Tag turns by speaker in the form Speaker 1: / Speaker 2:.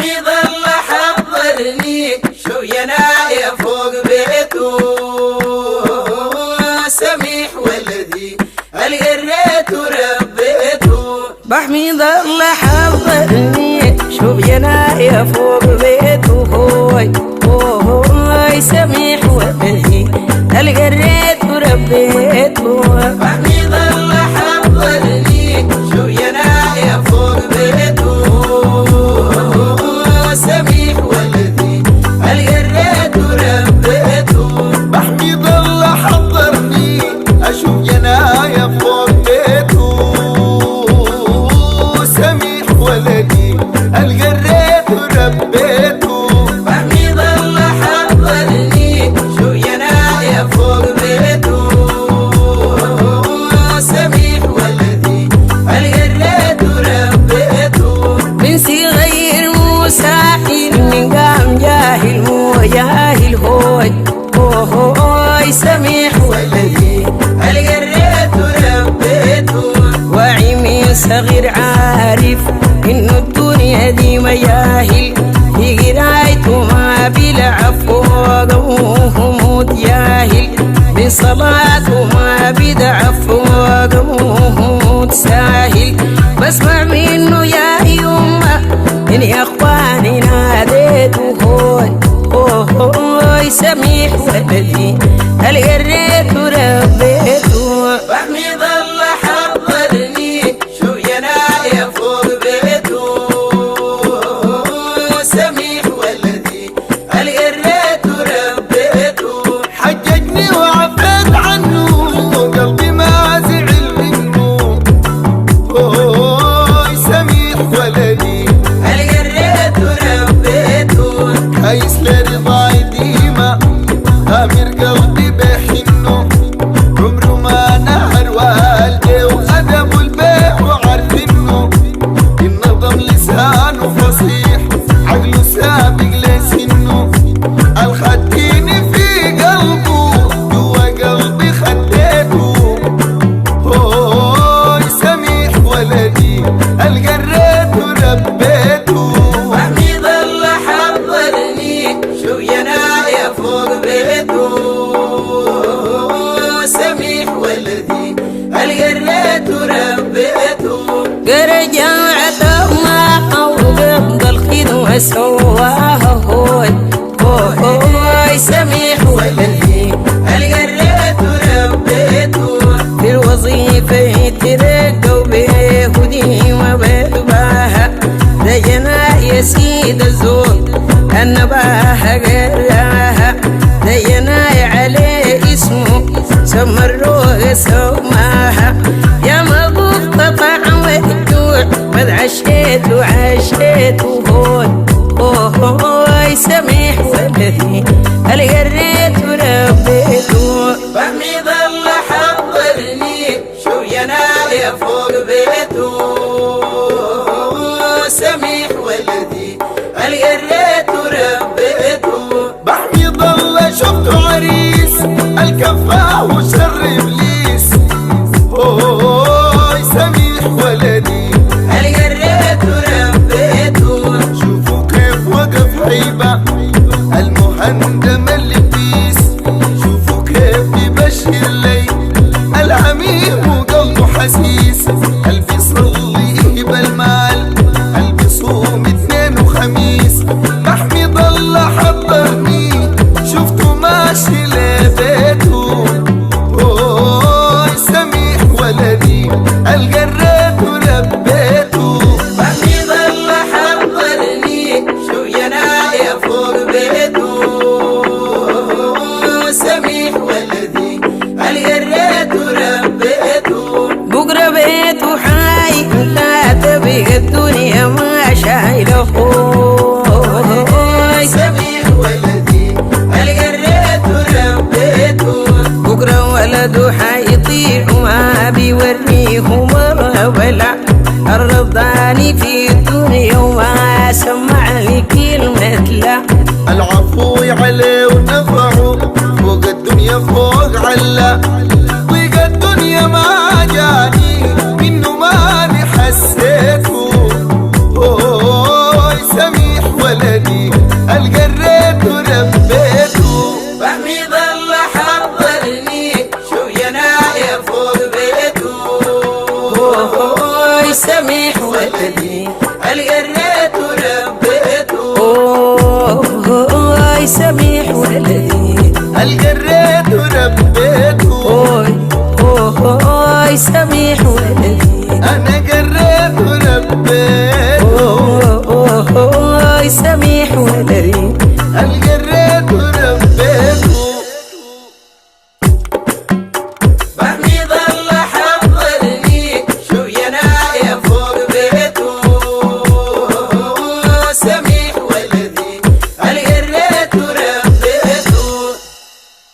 Speaker 1: بحميد الله حضرني شوينا فوق بيته سميح والذي القريت وربيته.
Speaker 2: بحميد الله حضرني شوينا فوق بيته هوي سميح والذي القريت وربيته.
Speaker 1: بحميد الله حضرني شوينا فوق بيته سميح والذي القريت وربيته.
Speaker 3: بحميد الله حضرني اشوف جنايا فوق بيته سميح ولدي القريت وربيته.
Speaker 1: بحميد الله حضرني شوينا فوق بيته سميح والذي القريت وربيته.
Speaker 2: من صغير مساحل من قام جاهل مو جاهل هوي سميح والذي
Speaker 1: القريت وربيته.
Speaker 2: واعي من صغير عارف انه الدنيا دي مجاهل في قرايته ما بيلعب فوق وهموت جاهل من صلاته ما بيدعب فوق وهموت ساهل. بسمع منه يا يمه ان يا اخواني ناديته هوي سميح والذي القريت وربيته.
Speaker 1: بحميد الله حضرني شوينا فوق بيته سميح والذي القريت وربيته.
Speaker 3: حججني وعفيت عنه قلبي ما زعل منه سميح ولدي
Speaker 1: القريت وربيته.
Speaker 3: كايس لرضاي ديما غامر قلبي بحنه عمره ما نهر والدي وأدب البيع وعارفينه النظم لسانه فصيح عقله سابق لسنه الخديني في قلبه جوا قلبي خديته سميح ولدي القريت وربيته.
Speaker 1: بحميد الله حضرني شوينا فوق بيته سميح والذي القريت وربيته.
Speaker 2: رجعت ما أوقف الخدمة سواها هوي سميح والذي
Speaker 1: القريت وربيته.
Speaker 2: في الوظيفة ترقوا بيهودي وبدباها دجنا يا سيد الزول النباها قراها دجنا عليه اسمه سمروه سماها يا مغوف قطع والجوع قد عشيت وعشيت هوي سميح والذي القريت وربيته.
Speaker 1: بحميد الله حضرني شوينا فوق بيته سميح والذي القريت وربيته.
Speaker 3: بحميد الله شفته عريس الكفاه وشر ابليس سميح ولدي
Speaker 1: القريت وربيته.
Speaker 3: شوفوا كيف وقف هيبه المهندم اللبيس شوفوا كيف يبشر لي العميم وقلبه حسيس قلبي يصلي بالمال قلبي يصوم اثنين وخميس. بحميد الله حضرني شفته ماشي لبيته سميح ولدي القريت وربيته.
Speaker 1: بحميد الله حضرني شوينا فوق بيته سميح والذي القريت وربيته.
Speaker 2: بقرة بيته حي لا تبقى الدنيا ما شايله
Speaker 1: سميح والذي القريت وربيته.
Speaker 2: بقرة ولده حيطيع ما بيوريه مرة ولا الرضاني في الدنيا وما سمع لي كلمة لا.
Speaker 3: العفو عليه ونفعه فوق الدنيا فوق علا ضيق الدنيا ما جاني منه ماني حسيته سميح
Speaker 2: سميح ولدي
Speaker 1: القريت وربيته
Speaker 2: أوي سميح ولدي
Speaker 3: القريت وربيته
Speaker 2: أوي سميح ولدي
Speaker 3: انا قريت وربيته
Speaker 2: أوي سميح